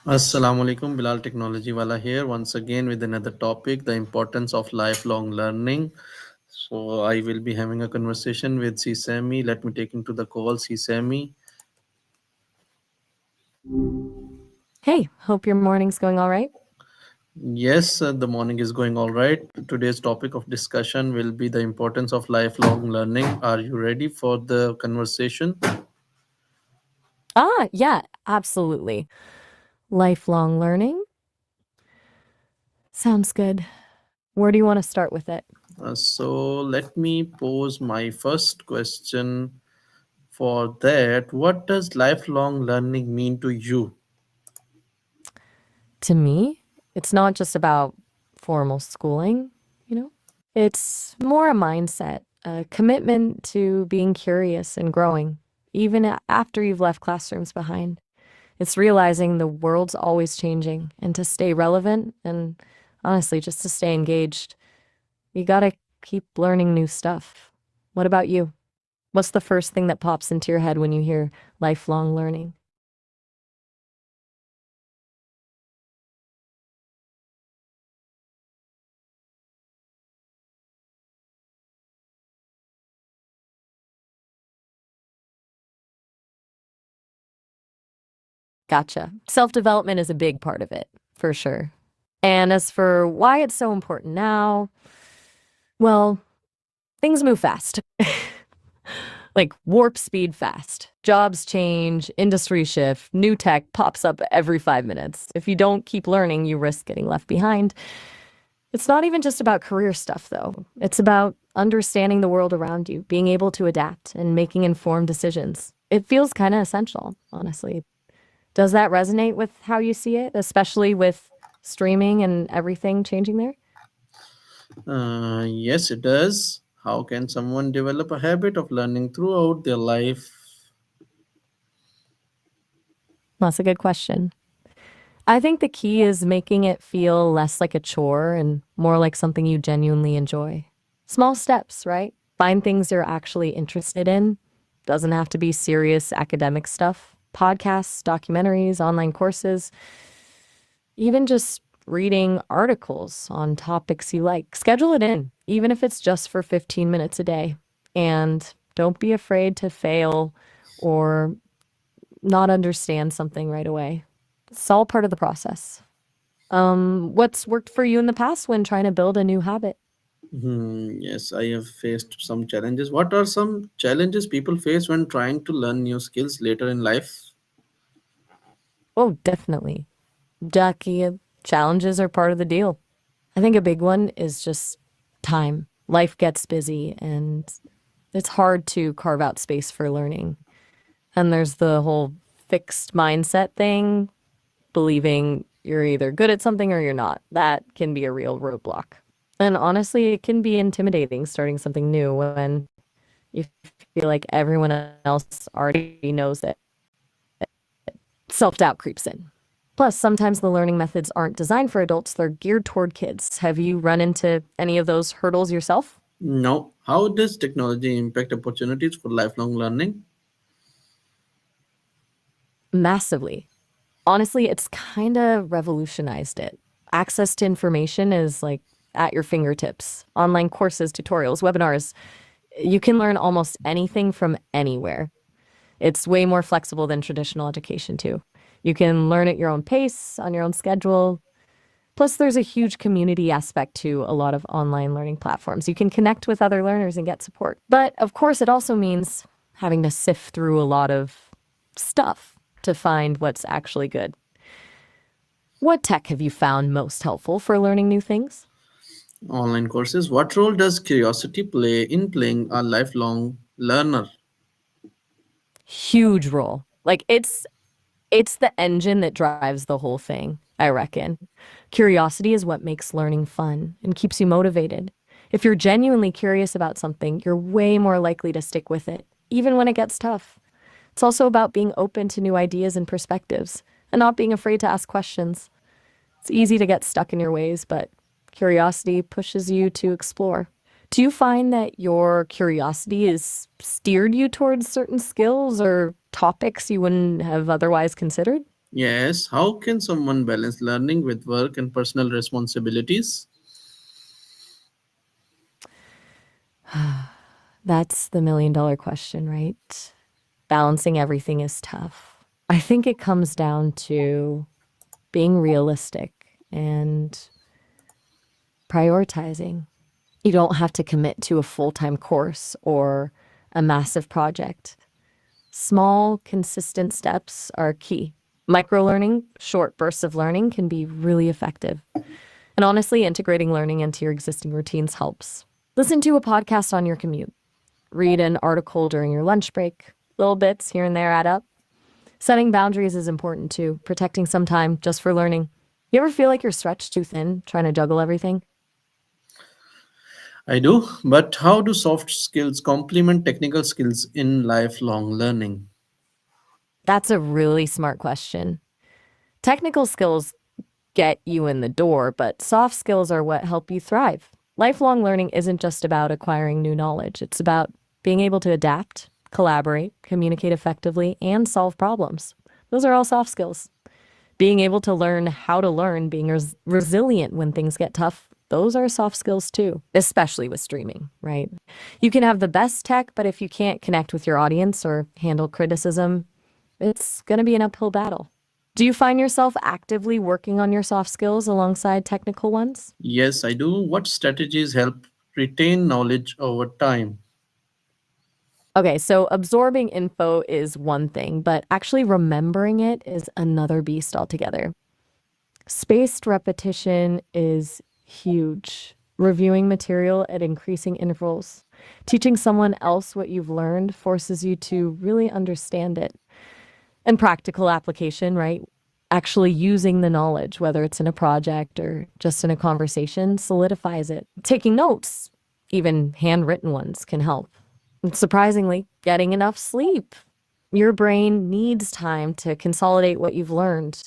Assalamu alaikum, Bilal Technology Wala here once again with another topic, the importance of lifelong learning. So I will be having a conversation with SESAME. Let me take into the call, SESAME. Hey, hope your morning's going all right. Yes, the morning is going all right. Today's topic of discussion will be the importance of lifelong learning. Are you ready for the conversation? Yeah, absolutely. Lifelong learning sounds good. Where do you want to start with it? So let me pose my first question for that. What does lifelong learning mean to you? To me, it's not just about formal schooling, you know? It's more a mindset, a commitment to being curious and growing, even after you've left classrooms behind. It's realizing the world's always changing and to stay relevant and honestly, just to stay engaged, you gotta keep learning new stuff. What about you? What's the first thing that pops into your head when you hear lifelong learning? Gotcha. Self development is a big part of it, for sure. And as for why it's so important now, well, things move fast. Like warp speed fast. Jobs change, industry shift, new tech pops up every 5 minutes. If you don't keep learning, you risk getting left behind. It's not even just about career stuff, though. It's about understanding the world around you, being able to adapt, and making informed decisions. It feels kind of essential, honestly. Does that resonate with how you see it, especially with streaming and everything changing there? Yes, it does. How can someone develop a habit of learning throughout their life? That's a good question. I think the key is making it feel less like a chore and more like something you genuinely enjoy. Small steps, right? Find things you're actually interested in. Doesn't have to be serious academic stuff. Podcasts, documentaries, online courses, even just reading articles on topics you like. Schedule it in, even if it's just for 15 minutes a day. And don't be afraid to fail or not understand something right away. It's all part of the process. What's worked for you in the past when trying to build a new habit? Yes, I have faced some challenges. What are some challenges people face when trying to learn new skills later in life? Oh, definitely. Jackie, challenges are part of the deal. I think a big one is just time. Life gets busy and it's hard to carve out space for learning. And there's the whole fixed mindset thing, believing you're either good at something or you're not. That can be a real roadblock. And honestly, it can be intimidating starting something new when you feel like everyone else already knows it. Self doubt creeps in. Plus, sometimes the learning methods aren't designed for adults, they're geared toward kids. Have you run into any of those hurdles yourself? No. How does technology impact opportunities for lifelong learning? Massively. Honestly, it's kind of revolutionized it. Access to information is like at your fingertips. Online courses, tutorials, webinars. You can learn almost anything from anywhere. It's way more flexible than traditional education, too. You can learn at your own pace, on your own schedule. Plus, there's a huge community aspect to a lot of online learning platforms. You can connect with other learners and get support. But of course, it also means having to sift through a lot of stuff to find what's actually good. What tech have you found most helpful for learning new things? Online courses. What role does curiosity play in playing a lifelong learner? Huge role. Like it's the engine that drives the whole thing, I reckon. Curiosity is what makes learning fun and keeps you motivated. If you're genuinely curious about something, you're way more likely to stick with it, even when it gets tough. It's also about being open to new ideas and perspectives and not being afraid to ask questions. It's easy to get stuck in your ways, but curiosity pushes you to explore. Do you find that your curiosity has steered you towards certain skills or topics you wouldn't have otherwise considered? Yes, how can someone balance learning with work and personal responsibilities? That's the $1 million question, right? Balancing everything is tough. I think it comes down to being realistic and prioritizing. You don't have to commit to a full time course or a massive project. Small, consistent steps are key. Micro learning, short bursts of learning can be really effective. And honestly, integrating learning into your existing routines helps. Listen to a podcast on your commute, read an article during your lunch break. Little bits here and there add up. Setting boundaries is important too, protecting some time just for learning. You ever feel like you're stretched too thin trying to juggle everything? I do, but how do soft skills complement technical skills in lifelong learning? That's a really smart question. Technical skills get you in the door, but soft skills are what help you thrive. Lifelong learning isn't just about acquiring new knowledge, it's about being able to adapt, collaborate, communicate effectively, and solve problems. Those are all soft skills. Being able to learn how to learn, being resilient when things get tough, those are soft skills too, especially with streaming, right? You can have the best tech, but if you can't connect with your audience or handle criticism, it's going to be an uphill battle. Do you find yourself actively working on your soft skills alongside technical ones? Yes, I do. What strategies help retain knowledge over time? Okay, so absorbing info is one thing, but actually remembering it is another beast altogether. Spaced repetition is huge. Reviewing material at increasing intervals. Teaching someone else what you've learned forces you to really understand it. And practical application, right? Actually using the knowledge, whether it's in a project or just in a conversation, solidifies it. Taking notes, even handwritten ones, can help. And surprisingly, getting enough sleep. Your brain needs time to consolidate what you've learned.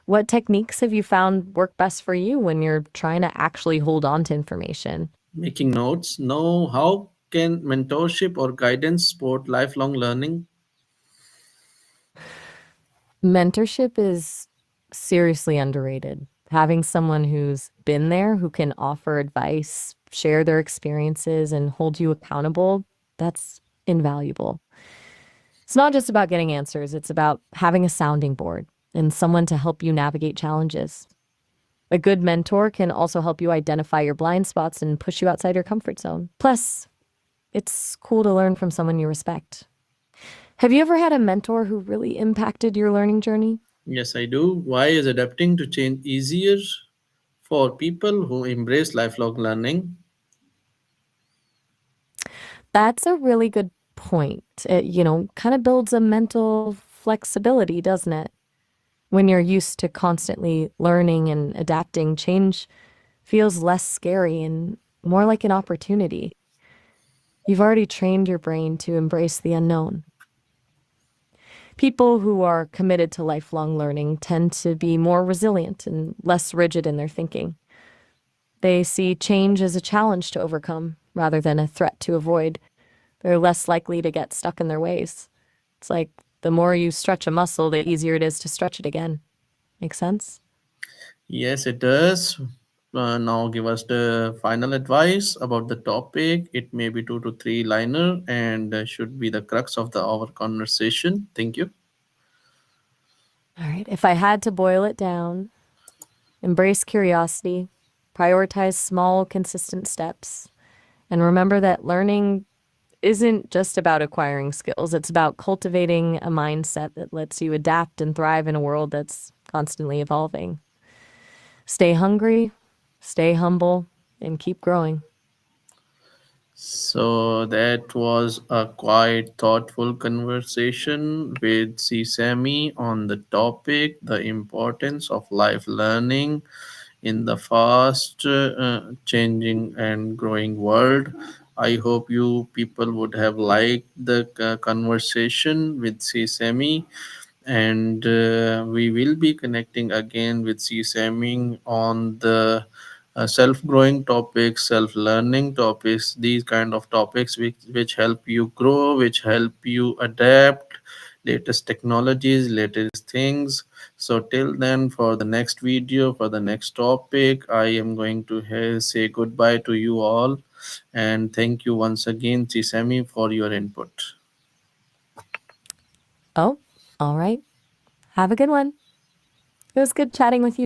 What techniques have you found work best for you when you're trying to actually hold on to information? Making notes? No. How can mentorship or guidance support lifelong learning? Mentorship is seriously underrated. Having someone who's been there, who can offer advice, share their experiences, and hold you accountable, that's invaluable. It's not just about getting answers, it's about having a sounding board and someone to help you navigate challenges. A good mentor can also help you identify your blind spots and push you outside your comfort zone. Plus, it's cool to learn from someone you respect. Have you ever had a mentor who really impacted your learning journey? Yes, I do. Why is adapting to change easier for people who embrace lifelong learning? That's a really good point. It kind of builds a mental flexibility, doesn't it? When you're used to constantly learning and adapting, change feels less scary and more like an opportunity. You've already trained your brain to embrace the unknown. People who are committed to lifelong learning tend to be more resilient and less rigid in their thinking. They see change as a challenge to overcome rather than a threat to avoid. They're less likely to get stuck in their ways. It's like the more you stretch a muscle, the easier it is to stretch it again. Make sense? Yes, it does. Now, give us the final advice about the topic. It may be two to three liner and should be the crux of our conversation. Thank you. All right. If I had to boil it down, embrace curiosity, prioritize small, consistent steps, and remember that learning isn't just about acquiring skills. It's about cultivating a mindset that lets you adapt and thrive in a world that's constantly evolving. Stay hungry, stay humble, and keep growing. So that was a quite thoughtful conversation with Sisami on the topic, the importance of life learning in the fast changing and growing world. I hope you people would have liked the conversation with Sisami, and we will be connecting again with CSAMing on the self-growing topics, self-learning topics, these kind of topics which help you grow, which help you adapt latest technologies, latest things. So till then, for the next video, for the next topic, I am going to say goodbye to you all, and thank you once again, Chisemi, for your input. Oh, all right. Have a good one. It was good chatting with you.